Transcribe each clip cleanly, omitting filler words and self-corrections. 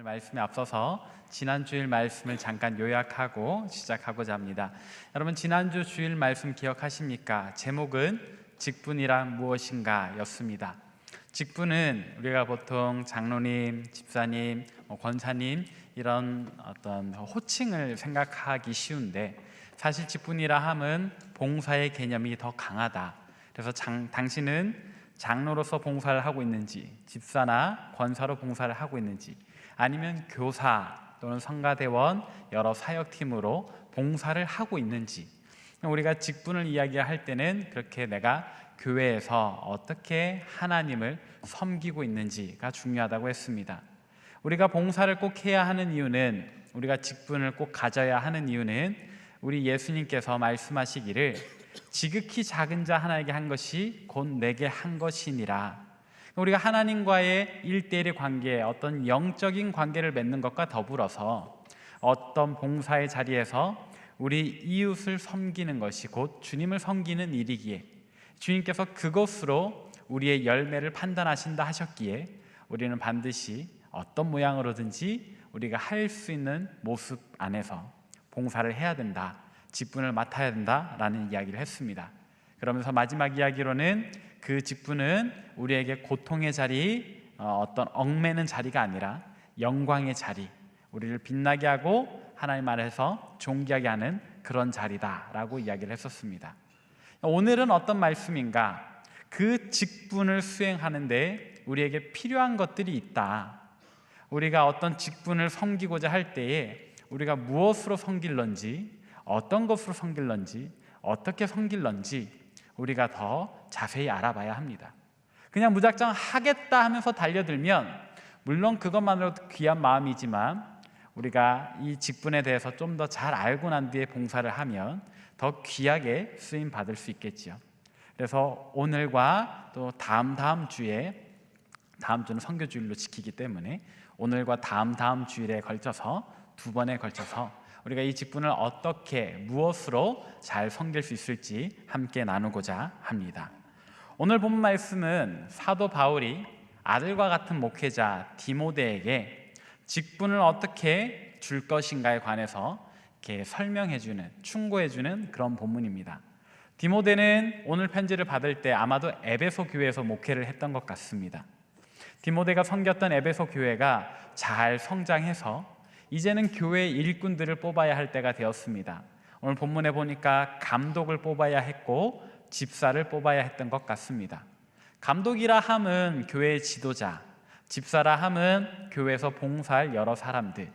말씀에 앞서서 지난주일 말씀을 잠깐 요약하고 시작하고자 합니다. 여러분, 지난주 주일 말씀 기억하십니까? 제목은 직분이란 무엇인가 였습니다. 직분은 우리가 보통 장로님, 집사님, 권사님 이런 어떤 호칭을 생각하기 쉬운데, 사실 직분이라 함은 봉사의 개념이 더 강하다. 그래서 당신은 장로로서 봉사를 하고 있는지, 집사나 권사로 봉사를 하고 있는지, 아니면 교사 또는 성가대원 여러 사역팀으로 봉사를 하고 있는지, 우리가 직분을 이야기할 때는 그렇게 내가 교회에서 어떻게 하나님을 섬기고 있는지가 중요하다고 했습니다. 우리가 봉사를 꼭 해야 하는 이유는, 우리가 직분을 꼭 가져야 하는 이유는 우리 예수님께서 말씀하시기를 지극히 작은 자 하나에게 한 것이 곧 내게 한 것이니라. 우리가 하나님과의 1:1의 관계, 어떤 영적인 관계를 맺는 것과 더불어서 어떤 봉사의 자리에서 우리 이웃을 섬기는 것이 곧 주님을 섬기는 일이기에, 주님께서 그것으로 우리의 열매를 판단하신다 하셨기에 우리는 반드시 어떤 모양으로든지 우리가 할 수 있는 모습 안에서 봉사를 해야 된다, 직분을 맡아야 된다라는 이야기를 했습니다. 그러면서 마지막 이야기로는 그 직분은 우리에게 고통의 자리, 어떤 얽매는 자리가 아니라 영광의 자리, 우리를 빛나게 하고 하나님 안에서 존귀하게 하는 그런 자리다라고 이야기를 했었습니다. 오늘은 어떤 말씀인가? 그 직분을 수행하는데 우리에게 필요한 것들이 있다. 우리가 어떤 직분을 섬기고자 할 때에 우리가 무엇으로 섬길런지, 어떤 것으로 섬길런지, 어떻게 섬길런지 우리가 더 자세히 알아봐야 합니다. 그냥 무작정 하겠다 하면서 달려들면 물론 그것만으로도 귀한 마음이지만, 우리가 이 직분에 대해서 좀 더 잘 알고 난 뒤에 봉사를 하면 더 귀하게 쓰임 받을 수 있겠지요. 그래서 오늘과 또 다음 주에, 다음 주는 선교주일로 지키기 때문에 오늘과 다음 주일에 걸쳐서 두 번에 걸쳐서 우리가 이 직분을 어떻게, 무엇으로 잘 섬길 수 있을지 함께 나누고자 합니다. 오늘 본 말씀은 사도 바울이 아들과 같은 목회자 디모데에게 직분을 어떻게 줄 것인가에 관해서 이렇게 설명해주는, 충고해주는 그런 본문입니다. 디모데는 오늘 편지를 받을 때 아마도 에베소 교회에서 목회를 했던 것 같습니다. 디모데가 섬겼던 에베소 교회가 잘 성장해서 이제는 교회의 일꾼들을 뽑아야 할 때가 되었습니다. 오늘 본문에 보니까 감독을 뽑아야 했고 집사를 뽑아야 했던 것 같습니다. 감독이라 함은 교회의 지도자, 집사라 함은 교회에서 봉사할 여러 사람들.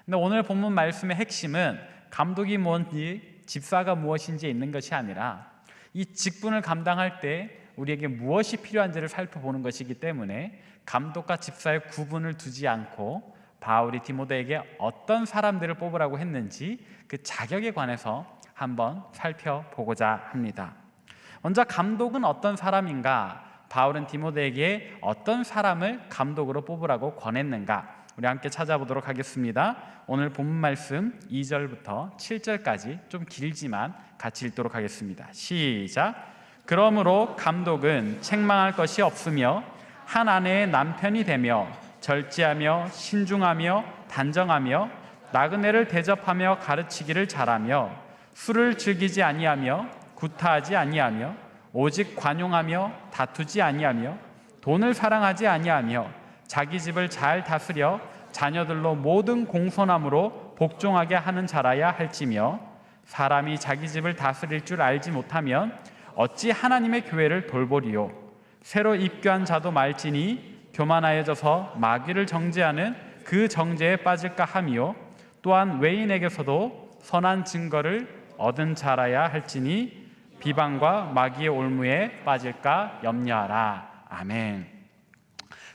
근데 오늘 본문 말씀의 핵심은 감독이 뭔지, 집사가 무엇인지에 있는 것이 아니라 이 직분을 감당할 때 우리에게 무엇이 필요한지를 살펴보는 것이기 때문에 감독과 집사의 구분을 두지 않고 바울이 디모데에게 어떤 사람들을 뽑으라고 했는지 그 자격에 관해서 한번 살펴보고자 합니다. 먼저 감독은 어떤 사람인가? 바울은 디모데에게 어떤 사람을 감독으로 뽑으라고 권했는가? 우리 함께 찾아보도록 하겠습니다. 오늘 본문 말씀 2절부터 7절까지 좀 길지만 같이 읽도록 하겠습니다. 시작! 그러므로 감독은 책망할 것이 없으며 한 아내의 남편이 되며 절제하며 신중하며 단정하며 나그네를 대접하며 가르치기를 잘하며 술을 즐기지 아니하며 구타하지 아니하며 오직 관용하며 다투지 아니하며 돈을 사랑하지 아니하며 자기 집을 잘 다스려 자녀들로 모든 공손함으로 복종하게 하는 자라야 할지며, 사람이 자기 집을 다스릴 줄 알지 못하면 어찌 하나님의 교회를 돌보리요. 새로 입교한 자도 말지니 교만하여져서 마귀를 정죄하는 그 정죄에 빠질까 하며, 또한 외인에게서도 선한 증거를 얻은 자라야 할지니 비방과 마귀의 올무에 빠질까 염려하라. 아멘.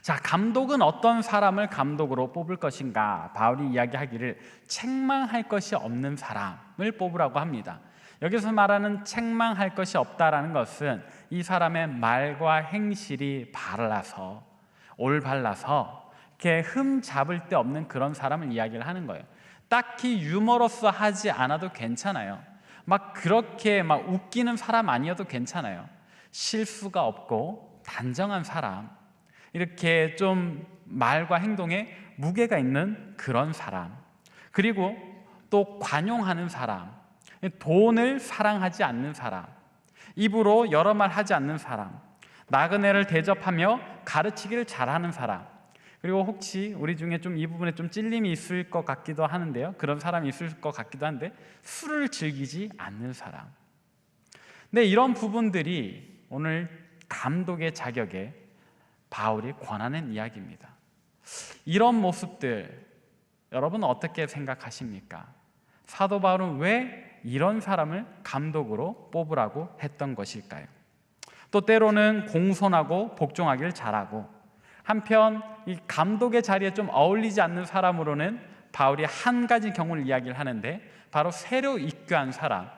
자, 감독은 어떤 사람을 감독으로 뽑을 것인가? 바울이 이야기하기를 책망할 것이 없는 사람을 뽑으라고 합니다. 여기서 말하는 책망할 것이 없다라는 것은 이 사람의 말과 행실이 발라서, 올발라서 이렇게 흠 잡을 데 없는 그런 사람을 이야기를 하는 거예요. 딱히 유머러스 하지 않아도 괜찮아요. 막 그렇게 막 웃기는 사람 아니어도 괜찮아요. 실수가 없고 단정한 사람, 이렇게 좀 말과 행동에 무게가 있는 그런 사람, 그리고 또 관용하는 사람, 돈을 사랑하지 않는 사람, 입으로 여러 말 하지 않는 사람, 나그네를 대접하며 가르치기를 잘하는 사람, 그리고 혹시 우리 중에 좀 이 부분에 좀 찔림이 있을 것 같기도 하는데요, 그런 사람이 있을 것 같기도 한데 술을 즐기지 않는 사람. 근데 이런 부분들이 오늘 감독의 자격에 바울이 권하는 이야기입니다. 이런 모습들 여러분 어떻게 생각하십니까? 사도 바울은 왜 이런 사람을 감독으로 뽑으라고 했던 것일까요? 또 때로는 공손하고 복종하기를 잘하고, 한편 이 감독의 자리에 좀 어울리지 않는 사람으로는 바울이 한 가지 경우를 이야기를 하는데, 바로 새로 입교한 사람,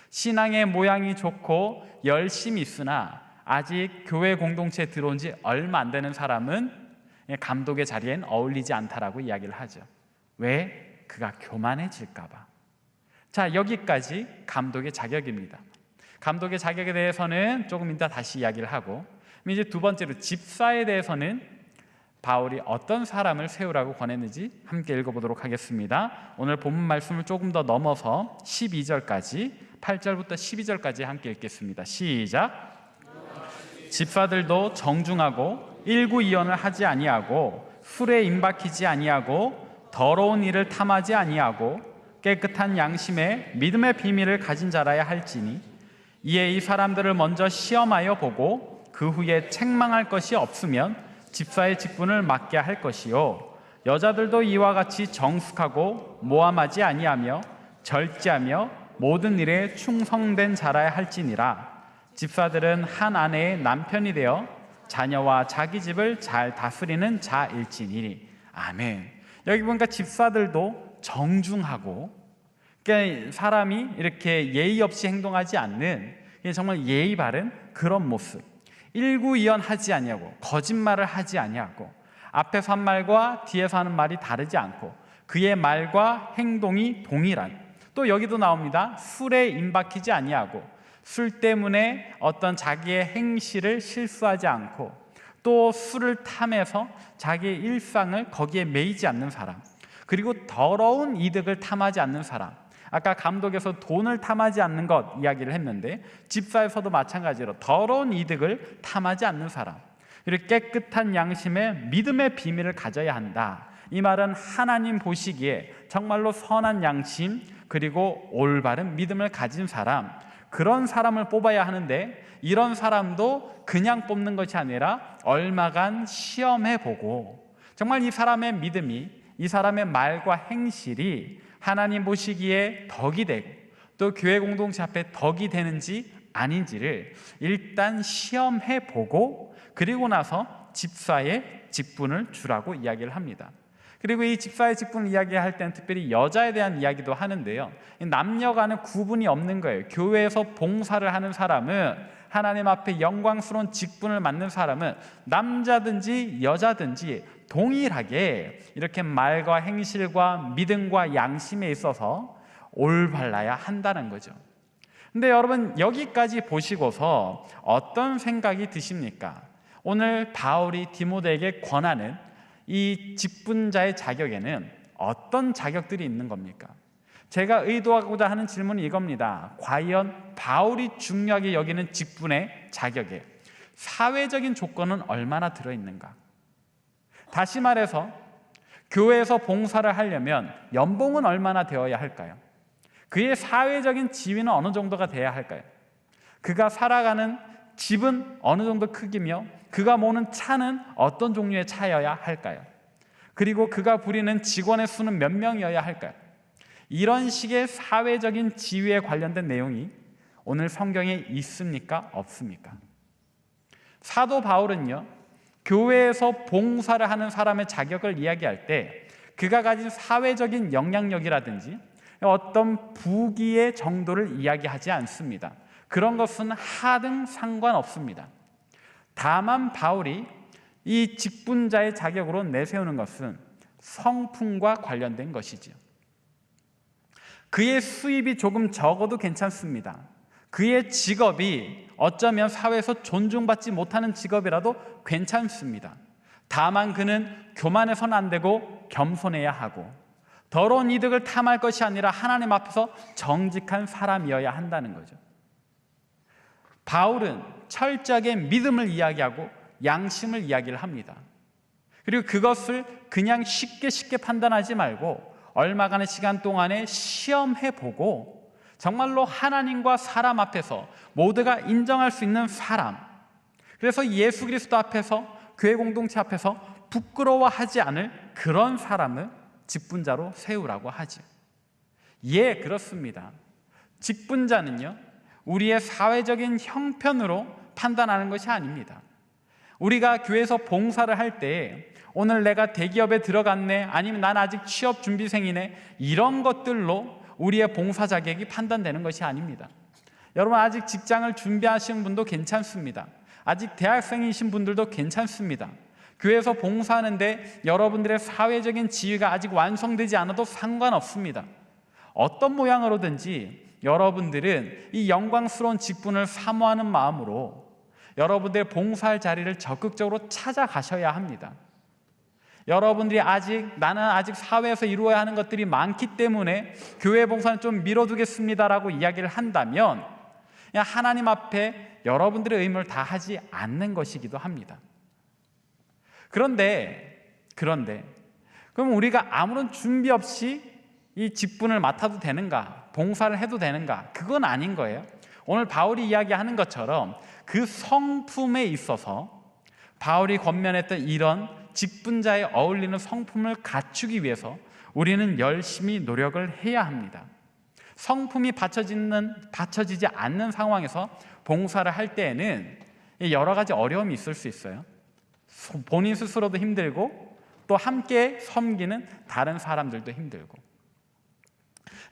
신앙의 모양이 좋고 열심히 있으나 아직 교회 공동체에 들어온 지 얼마 안 되는 사람은 감독의 자리엔 어울리지 않다라고 이야기를 하죠. 왜? 그가 교만해질까 봐. 자, 여기까지 감독의 자격입니다. 감독의 자격에 대해서는 조금 이따 다시 이야기를 하고, 이제 두 번째로 집사에 대해서는 바울이 어떤 사람을 세우라고 권했는지 함께 읽어보도록 하겠습니다. 오늘 본문 말씀을 조금 더 넘어서 12절까지, 8절부터 12절까지 함께 읽겠습니다. 시작. 집사들도 정중하고 일구이연을 하지 아니하고 술에 임박히지 아니하고 더러운 일을 탐하지 아니하고 깨끗한 양심에 믿음의 비밀을 가진 자라야 할지니, 이에 이 사람들을 먼저 시험하여 보고 그 후에 책망할 것이 없으면 집사의 직분을 맡게 할 것이요, 여자들도 이와 같이 정숙하고 모함하지 아니하며 절제하며 모든 일에 충성된 자라야 할지니라. 집사들은 한 아내의 남편이 되어 자녀와 자기 집을 잘 다스리는 자일지니. 아멘. 여기 보니까 집사들도 정중하고, 그러니까 사람이 이렇게 예의 없이 행동하지 않는 정말 예의 바른 그런 모습, 일구이연하지 아니하고 거짓말을 하지 아니하고 앞에서 한 말과 뒤에서 하는 말이 다르지 않고 그의 말과 행동이 동일한, 또 여기도 나옵니다. 술에 임박히지 아니하고 술 때문에 어떤 자기의 행실을 실수하지 않고, 또 술을 탐해서 자기의 일상을 거기에 매이지 않는 사람, 그리고 더러운 이득을 탐하지 않는 사람. 아까 감독에서 돈을 탐하지 않는 것 이야기를 했는데, 집사에서도 마찬가지로 더러운 이득을 탐하지 않는 사람, 그리고 깨끗한 양심에 믿음의 비밀을 가져야 한다. 이 말은 하나님 보시기에 정말로 선한 양심 그리고 올바른 믿음을 가진 사람, 그런 사람을 뽑아야 하는데, 이런 사람도 그냥 뽑는 것이 아니라 얼마간 시험해보고 정말 이 사람의 믿음이, 이 사람의 말과 행실이 하나님 보시기에 덕이 되고 또 교회 공동체 앞에 덕이 되는지 아닌지를 일단 시험해보고, 그리고 나서 집사의 직분을 주라고 이야기를 합니다. 그리고 이 집사의 직분을 이야기할 때는 특별히 여자에 대한 이야기도 하는데요, 남녀 간의 구분이 없는 거예요. 교회에서 봉사를 하는 사람은, 하나님 앞에 영광스러운 직분을 맡는 사람은 남자든지 여자든지 동일하게 이렇게 말과 행실과 믿음과 양심에 있어서 올바라야 한다는 거죠. 근데 여러분, 여기까지 보시고서 어떤 생각이 드십니까? 오늘 바울이 디모데에게 권하는 이 직분자의 자격에는 어떤 자격들이 있는 겁니까? 제가 의도하고자 하는 질문이 이겁니다. 과연 바울이 중요하게 여기는 직분의 자격에 사회적인 조건은 얼마나 들어있는가? 다시 말해서 교회에서 봉사를 하려면 연봉은 얼마나 되어야 할까요? 그의 사회적인 지위는 어느 정도가 돼야 할까요? 그가 살아가는 집은 어느 정도 크기며 그가 모는 차는 어떤 종류의 차여야 할까요? 그리고 그가 부리는 직원의 수는 몇 명이어야 할까요? 이런 식의 사회적인 지위에 관련된 내용이 오늘 성경에 있습니까? 없습니까? 사도 바울은요, 교회에서 봉사를 하는 사람의 자격을 이야기할 때 그가 가진 사회적인 영향력이라든지 어떤 부귀의 정도를 이야기하지 않습니다. 그런 것은 하등 상관없습니다. 다만 바울이 이 직분자의 자격으로 내세우는 것은 성품과 관련된 것이지요. 그의 수입이 조금 적어도 괜찮습니다. 그의 직업이 어쩌면 사회에서 존중받지 못하는 직업이라도 괜찮습니다. 다만 그는 교만해서는 안 되고 겸손해야 하고 더러운 이득을 탐할 것이 아니라 하나님 앞에서 정직한 사람이어야 한다는 거죠. 바울은 철저하게 믿음을 이야기하고 양심을 이야기를 합니다. 그리고 그것을 그냥 쉽게 판단하지 말고 얼마간의 시간 동안에 시험해보고 정말로 하나님과 사람 앞에서 모두가 인정할 수 있는 사람, 그래서 예수 그리스도 앞에서 교회 공동체 앞에서 부끄러워하지 않을 그런 사람을 직분자로 세우라고 하죠. 예, 그렇습니다. 직분자는요, 우리의 사회적인 형편으로 판단하는 것이 아닙니다. 우리가 교회에서 봉사를 할 때 오늘 내가 대기업에 들어갔네, 아니면 난 아직 취업 준비생이네, 이런 것들로 우리의 봉사 자격이 판단되는 것이 아닙니다. 여러분, 아직 직장을 준비하시는 분도 괜찮습니다. 아직 대학생이신 분들도 괜찮습니다. 교회에서 봉사하는데 여러분들의 사회적인 지위가 아직 완성되지 않아도 상관없습니다. 어떤 모양으로든지 여러분들은 이 영광스러운 직분을 사모하는 마음으로 여러분들의 봉사할 자리를 적극적으로 찾아가셔야 합니다. 여러분들이 나는 아직 사회에서 이루어야 하는 것들이 많기 때문에 교회 봉사는 좀 미뤄두겠습니다라고 이야기를 한다면 그냥 하나님 앞에 여러분들의 의무를 다 하지 않는 것이기도 합니다. 그런데 그럼 우리가 아무런 준비 없이 이 직분을 맡아도 되는가? 봉사를 해도 되는가? 그건 아닌 거예요. 오늘 바울이 이야기하는 것처럼 그 성품에 있어서 바울이 권면했던 이런 직분자에 어울리는 성품을 갖추기 위해서 우리는 열심히 노력을 해야 합니다. 성품이 받쳐지지 않는 상황에서 봉사를 할 때에는 여러 가지 어려움이 있을 수 있어요. 본인 스스로도 힘들고 또 함께 섬기는 다른 사람들도 힘들고,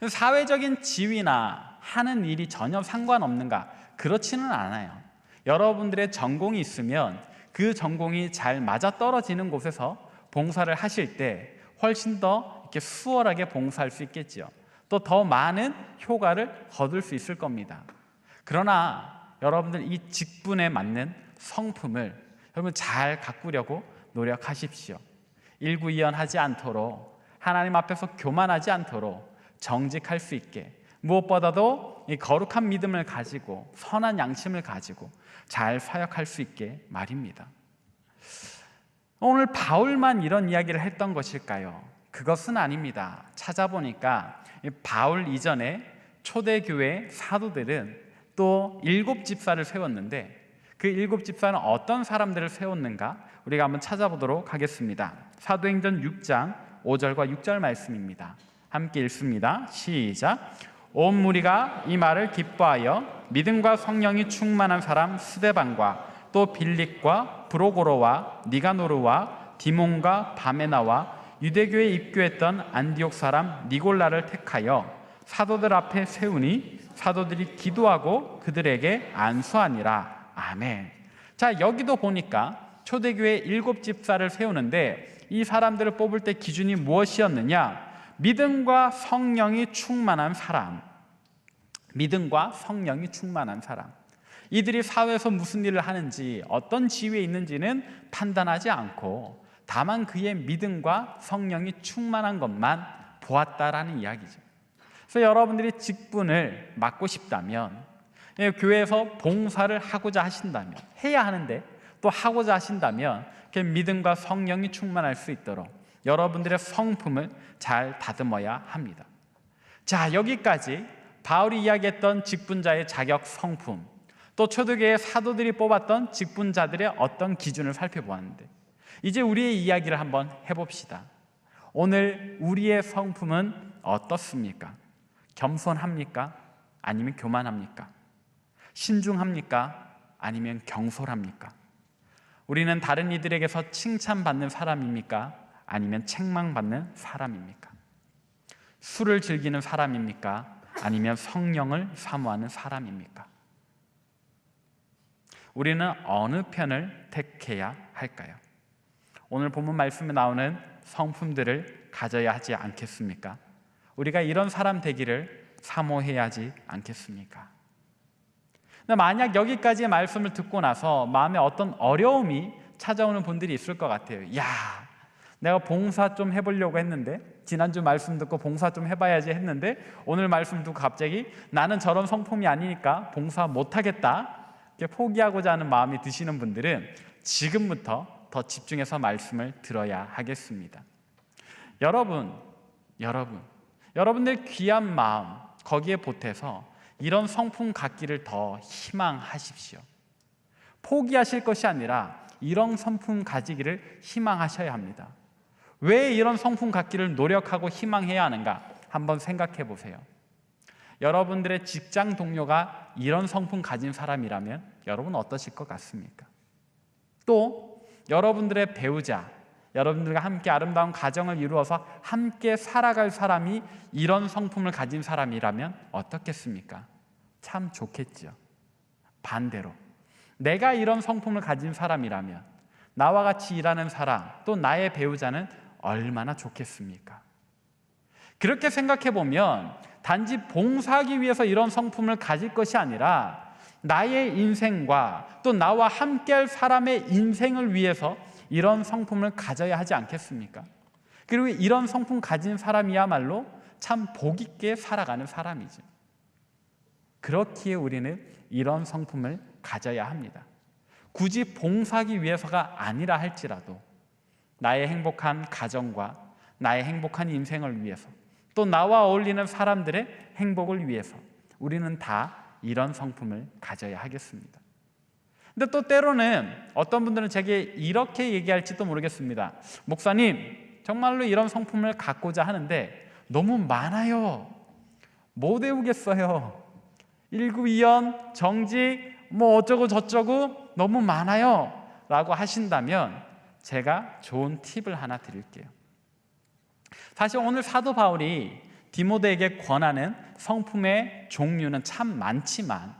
사회적인 지위나 하는 일이 전혀 상관없는가? 그렇지는 않아요. 여러분들의 전공이 있으면 그 전공이 잘 맞아떨어지는 곳에서 봉사를 하실 때 훨씬 더 이렇게 수월하게 봉사할 수 있겠죠. 또 더 많은 효과를 거둘 수 있을 겁니다. 그러나 여러분들 이 직분에 맞는 성품을 여러분 잘 가꾸려고 노력하십시오. 일구이연하지 않도록, 하나님 앞에서 교만하지 않도록 정직할 수 있게, 무엇보다도 이 거룩한 믿음을 가지고 선한 양심을 가지고 잘 사역할 수 있게 말입니다. 오늘 바울만 이런 이야기를 했던 것일까요? 그것은 아닙니다. 찾아보니까 바울 이전에 초대교회 사도들은 또 7집사를 세웠는데 그 7집사는 어떤 사람들을 세웠는가? 우리가 한번 찾아보도록 하겠습니다. 사도행전 6장 5절과 6절 말씀입니다. 함께 읽습니다. 시작. 온 무리가 이 말을 기뻐하여 믿음과 성령이 충만한 사람 스데반과 또 빌립과 브로고로와 니가노르와 디몬과 바메나와 유대교에 입교했던 안디옥 사람 니골라를 택하여 사도들 앞에 세우니 사도들이 기도하고 그들에게 안수하니라. 아멘. 자, 여기도 보니까 초대교회 7집사를 세우는데 이 사람들을 뽑을 때 기준이 무엇이었느냐? 믿음과 성령이 충만한 사람. 믿음과 성령이 충만한 사람. 이들이 사회에서 무슨 일을 하는지, 어떤 지위에 있는지는 판단하지 않고 다만 그의 믿음과 성령이 충만한 것만 보았다라는 이야기죠. 그래서 여러분들이 직분을 맡고 싶다면, 교회에서 봉사를 하고자 하신다면, 해야 하는데 또 하고자 하신다면 믿음과 성령이 충만할 수 있도록 여러분들의 성품을 잘 다듬어야 합니다. 자, 여기까지 바울이 이야기했던 직분자의 자격, 성품, 또 초대교회 사도들이 뽑았던 직분자들의 어떤 기준을 살펴보았는데, 이제 우리의 이야기를 한번 해봅시다. 오늘 우리의 성품은 어떻습니까? 겸손합니까? 아니면 교만합니까? 신중합니까? 아니면 경솔합니까? 우리는 다른 이들에게서 칭찬받는 사람입니까? 아니면 책망받는 사람입니까? 술을 즐기는 사람입니까? 아니면 성령을 사모하는 사람입니까? 우리는 어느 편을 택해야 할까요? 오늘 본문 말씀에 나오는 성품들을 가져야 하지 않겠습니까? 우리가 이런 사람 되기를 사모해야 하지 않겠습니까? 만약 여기까지의 말씀을 듣고 나서 마음에 어떤 어려움이 찾아오는 분들이 있을 것 같아요. 야, 내가 봉사 좀 해보려고 했는데, 지난주 말씀 듣고 봉사 좀 해봐야지 했는데 오늘 말씀 듣고 갑자기 나는 저런 성품이 아니니까 봉사 못하겠다, 이렇게 포기하고자 하는 마음이 드시는 분들은 지금부터 더 집중해서 말씀을 들어야 하겠습니다. 여러분들 귀한 마음 거기에 보태서 이런 성품 갖기를 더 희망하십시오. 포기하실 것이 아니라 이런 성품 가지기를 희망하셔야 합니다. 왜 이런 성품 갖기를 노력하고 희망해야 하는가 한번 생각해 보세요. 여러분들의 직장 동료가 이런 성품 가진 사람이라면 여러분 어떠실 것 같습니까? 또 여러분들의 배우자, 여러분들과 함께 아름다운 가정을 이루어서 함께 살아갈 사람이 이런 성품을 가진 사람이라면 어떻겠습니까? 참 좋겠죠. 반대로 내가 이런 성품을 가진 사람이라면 나와 같이 일하는 사람, 또 나의 배우자는 얼마나 좋겠습니까? 그렇게 생각해 보면 단지 봉사하기 위해서 이런 성품을 가질 것이 아니라 나의 인생과 또 나와 함께할 사람의 인생을 위해서 이런 성품을 가져야 하지 않겠습니까? 그리고 이런 성품 가진 사람이야말로 참 복 있게 살아가는 사람이죠. 그렇기에 우리는 이런 성품을 가져야 합니다. 굳이 봉사하기 위해서가 아니라 할지라도 나의 행복한 가정과 나의 행복한 인생을 위해서, 또 나와 어울리는 사람들의 행복을 위해서 우리는 다 이런 성품을 가져야 하겠습니다. 근데 또 때로는 어떤 분들은 제게 이렇게 얘기할지도 모르겠습니다. 목사님, 정말로 이런 성품을 갖고자 하는데 너무 많아요. 못 외우겠어요. 1구2연, 정직, 뭐 어쩌고 저쩌고 너무 많아요 라고 하신다면 제가 좋은 팁을 하나 드릴게요. 사실 오늘 사도 바울이 디모데에게 권하는 성품의 종류는 참 많지만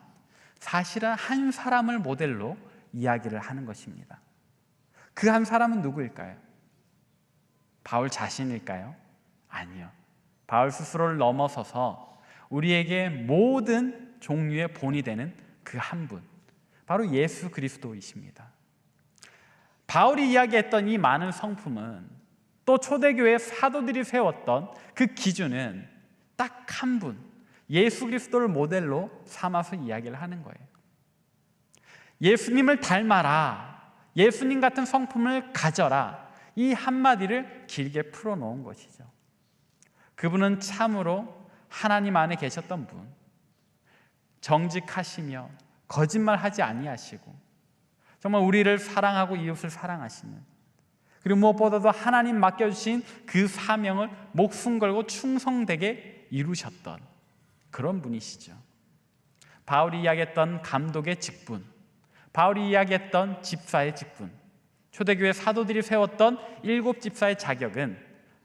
사실은 한 사람을 모델로 이야기를 하는 것입니다. 그 한 사람은 누구일까요? 바울 자신일까요? 아니요. 바울 스스로를 넘어서서 우리에게 모든 종류의 본이 되는 그 한 분, 바로 예수 그리스도이십니다. 바울이 이야기했던 이 많은 성품은 또 초대교회 사도들이 세웠던 그 기준은 딱 한 분, 예수 그리스도를 모델로 삼아서 이야기를 하는 거예요. 예수님을 닮아라, 예수님 같은 성품을 가져라, 이 한마디를 길게 풀어놓은 것이죠. 그분은 참으로 하나님 안에 계셨던 분, 정직하시며 거짓말하지 아니하시고 정말 우리를 사랑하고 이웃을 사랑하시는, 그리고 무엇보다도 하나님 맡겨주신 그 사명을 목숨 걸고 충성되게 이루셨던 그런 분이시죠. 바울이 이야기했던 감독의 직분, 바울이 이야기했던 집사의 직분, 초대교회 사도들이 세웠던 7 집사의 자격은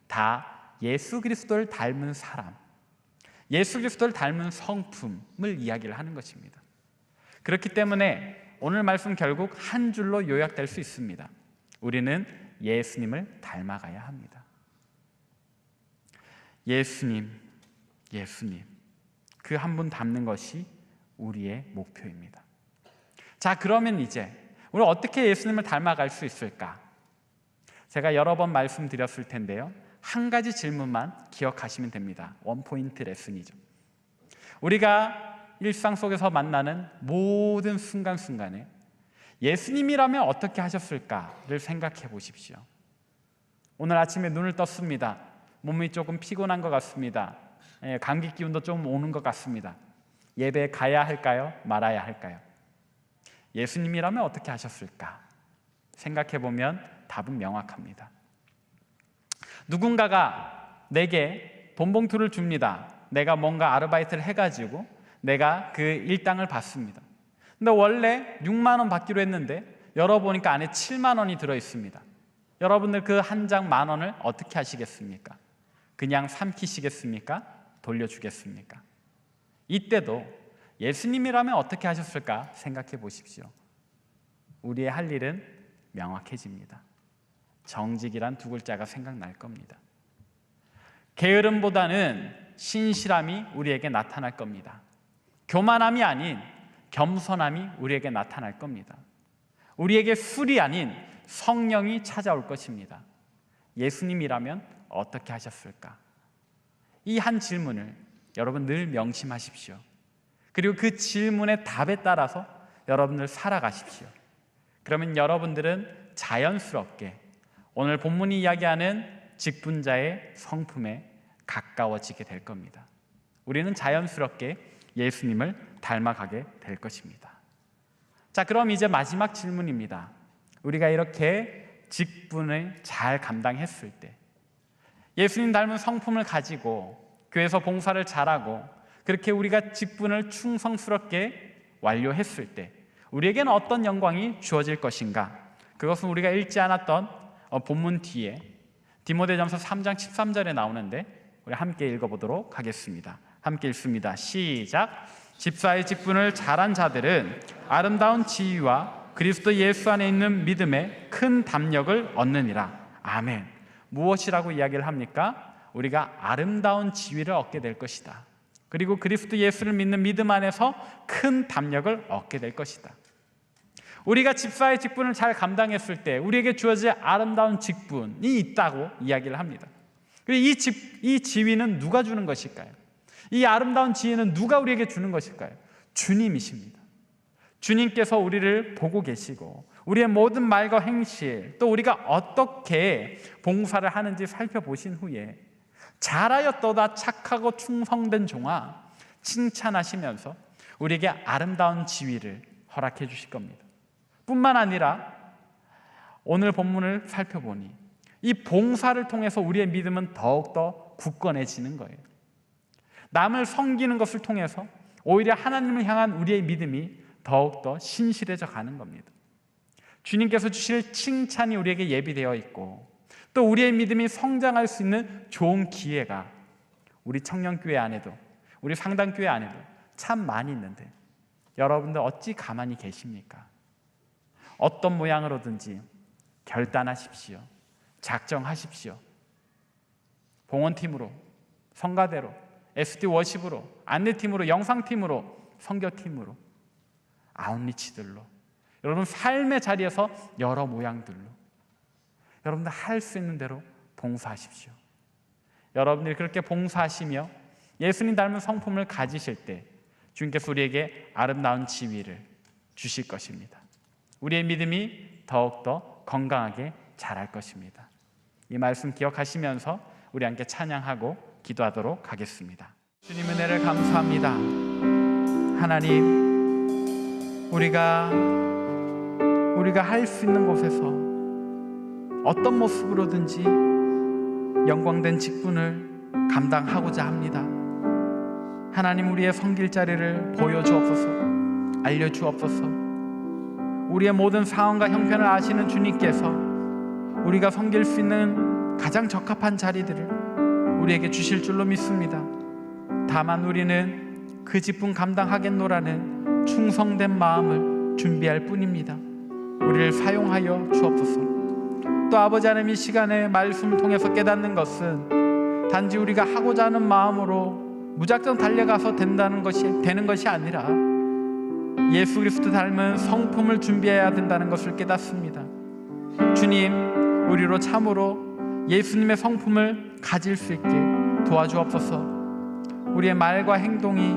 다 예수 그리스도를 닮은 사람, 예수 그리스도를 닮은 성품을 이야기를 하는 것입니다. 그렇기 때문에 오늘 말씀 결국 한 줄로 요약될 수 있습니다. 우리는 예수님을 닮아가야 합니다. 예수님 그 한 분 닮는 것이 우리의 목표입니다. 자, 그러면 이제 우리 어떻게 예수님을 닮아갈 수 있을까? 제가 여러 번 말씀드렸을 텐데요, 한 가지 질문만 기억하시면 됩니다. 원포인트 레슨이죠. 우리가 일상 속에서 만나는 모든 순간순간에 예수님이라면 어떻게 하셨을까를 생각해 보십시오. 오늘 아침에 눈을 떴습니다. 몸이 조금 피곤한 것 같습니다. 감기 기운도 좀 오는 것 같습니다. 예배에 가야 할까요? 말아야 할까요? 예수님이라면 어떻게 하셨을까? 생각해 보면 답은 명확합니다. 누군가가 내게 돈 봉투를 줍니다. 내가 뭔가 아르바이트를 해가지고 내가 그 일당을 받습니다. 근데 원래 6만 원 받기로 했는데 열어보니까 안에 7만 원이 들어있습니다. 여러분들 그 한 장 10,000원을 어떻게 하시겠습니까? 그냥 삼키시겠습니까? 돌려주겠습니까? 이때도 예수님이라면 어떻게 하셨을까 생각해 보십시오. 우리의 할 일은 명확해집니다. 정직이란 2글자가 생각날 겁니다. 게으름보다는 신실함이 우리에게 나타날 겁니다. 교만함이 아닌 겸손함이 우리에게 나타날 겁니다. 우리에게 술이 아닌 성령이 찾아올 것입니다. 예수님이라면 어떻게 하셨을까? 이 한 질문을 여러분 늘 명심하십시오. 그리고 그 질문의 답에 따라서 여러분들 살아가십시오. 그러면 여러분들은 자연스럽게 오늘 본문이 이야기하는 직분자의 성품에 가까워지게 될 겁니다. 우리는 자연스럽게 예수님을 닮아가게 될 것입니다. 자, 그럼 이제 마지막 질문입니다. 우리가 이렇게 직분을 잘 감당했을 때, 예수님 닮은 성품을 가지고 교회에서 봉사를 잘하고 그렇게 우리가 직분을 충성스럽게 완료했을 때 우리에게는 어떤 영광이 주어질 것인가? 그것은 우리가 읽지 않았던 본문 뒤에 디모데전서 3장 13절에 나오는데 우리 함께 읽어보도록 하겠습니다. 함께 읽습니다. 시작. 집사의 직분을 잘한 자들은 아름다운 지위와 그리스도 예수 안에 있는 믿음에 큰 담력을 얻느니라. 아멘. 무엇이라고 이야기를 합니까? 우리가 아름다운 지위를 얻게 될 것이다. 그리고 그리스도 예수를 믿는 믿음 안에서 큰 담력을 얻게 될 것이다. 우리가 집사의 직분을 잘 감당했을 때 우리에게 주어질 아름다운 직분이 있다고 이야기를 합니다. 그리고 이 지위는 누가 주는 것일까요? 이 아름다운 지위는 누가 우리에게 주는 것일까요? 주님이십니다. 주님께서 우리를 보고 계시고 우리의 모든 말과 행실, 또 우리가 어떻게 봉사를 하는지 살펴보신 후에 잘하였도다 착하고 충성된 종아 칭찬하시면서 우리에게 아름다운 지위를 허락해 주실 겁니다. 뿐만 아니라 오늘 본문을 살펴보니 이 봉사를 통해서 우리의 믿음은 더욱더 굳건해지는 거예요. 남을 섬기는 것을 통해서 오히려 하나님을 향한 우리의 믿음이 더욱더 신실해져 가는 겁니다. 주님께서 주실 칭찬이 우리에게 예비되어 있고 또 우리의 믿음이 성장할 수 있는 좋은 기회가 우리 청년교회 안에도 우리 상당교회 안에도 참 많이 있는데 여러분들 어찌 가만히 계십니까? 어떤 모양으로든지 결단하십시오. 작정하십시오. 봉헌팀으로, 성가대로, SD 워십으로, 안내팀으로, 영상팀으로, 선교팀으로, 아웃리치들로, 여러분 삶의 자리에서 여러 모양들로 여러분들 할 수 있는 대로 봉사하십시오. 여러분들이 그렇게 봉사하시며 예수님 닮은 성품을 가지실 때 주님께서 우리에게 아름다운 지위를 주실 것입니다. 우리의 믿음이 더욱더 건강하게 자랄 것입니다. 이 말씀 기억하시면서 우리 함께 찬양하고 기도하도록 하겠습니다. 주님 은혜를 감사합니다. 하나님, 우리가 할 수 있는 곳에서 어떤 모습으로든지 영광된 직분을 감당하고자 합니다. 하나님, 우리의 섬길 자리를 보여주옵소서, 알려주옵소서. 우리의 모든 상황과 형편을 아시는 주님께서 우리가 섬길 수 있는 가장 적합한 자리들을 우리에게 주실 줄로 믿습니다. 다만 우리는 그 직분 감당하겠노라는 충성된 마음을 준비할 뿐입니다. 우리를 사용하여 주옵소서. 또 아버지 하나님, 이 시간에 말씀을 통해서 깨닫는 것은 단지 우리가 하고자 하는 마음으로 무작정 달려가서 되는 것이 아니라 예수 그리스도 닮은 성품을 준비해야 된다는 것을 깨닫습니다. 주님, 우리로 참으로 예수님의 성품을 가질 수 있게 도와주옵소서. 우리의 말과 행동이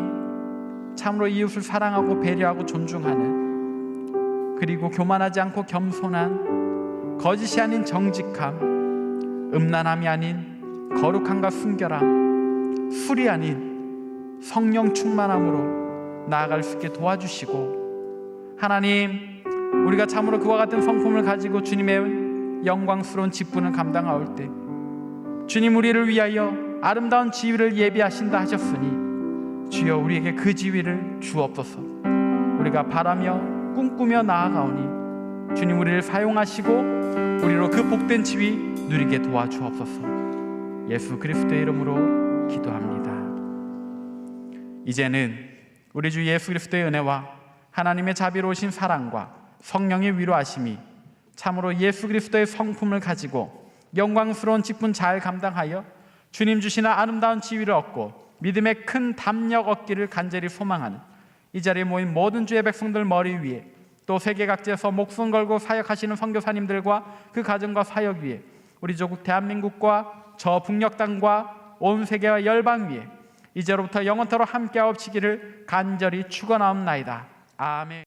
참으로 이웃을 사랑하고 배려하고 존중하는, 그리고 교만하지 않고 겸손한, 거짓이 아닌 정직함, 음란함이 아닌 거룩함과 순결함, 술이 아닌 성령 충만함으로 나아갈 수 있게 도와주시고, 하나님, 우리가 참으로 그와 같은 성품을 가지고 주님의 영광스러운 직분을 감당할 때 주님, 우리를 위하여 아름다운 지위를 예비하신다 하셨으니 주여 우리에게 그 지위를 주옵소서. 우리가 바라며 꿈꾸며 나아가오니 주님, 우리를 사용하시고 우리로 그 복된 지위 누리게 도와주옵소서. 예수 그리스도의 이름으로 기도합니다. 이제는 우리 주 예수 그리스도의 은혜와 하나님의 자비로우신 사랑과 성령의 위로하심이 참으로 예수 그리스도의 성품을 가지고 영광스러운 직분 잘 감당하여 주님 주시는 아름다운 지위를 얻고 믿음의 큰 담력 얻기를 간절히 소망하는 이 자리에 모인 모든 주의 백성들 머리 위에, 또 또 세계 각지에서 목숨 걸고 사역하시는 선교사님들과 그 가정과 사역 위에 우리 조국 대한민국과 저 북녘 땅과 온 세계와 열방 위에 이제로부터 영원토록 함께하옵시기를 간절히 축원하옵나이다. 아멘.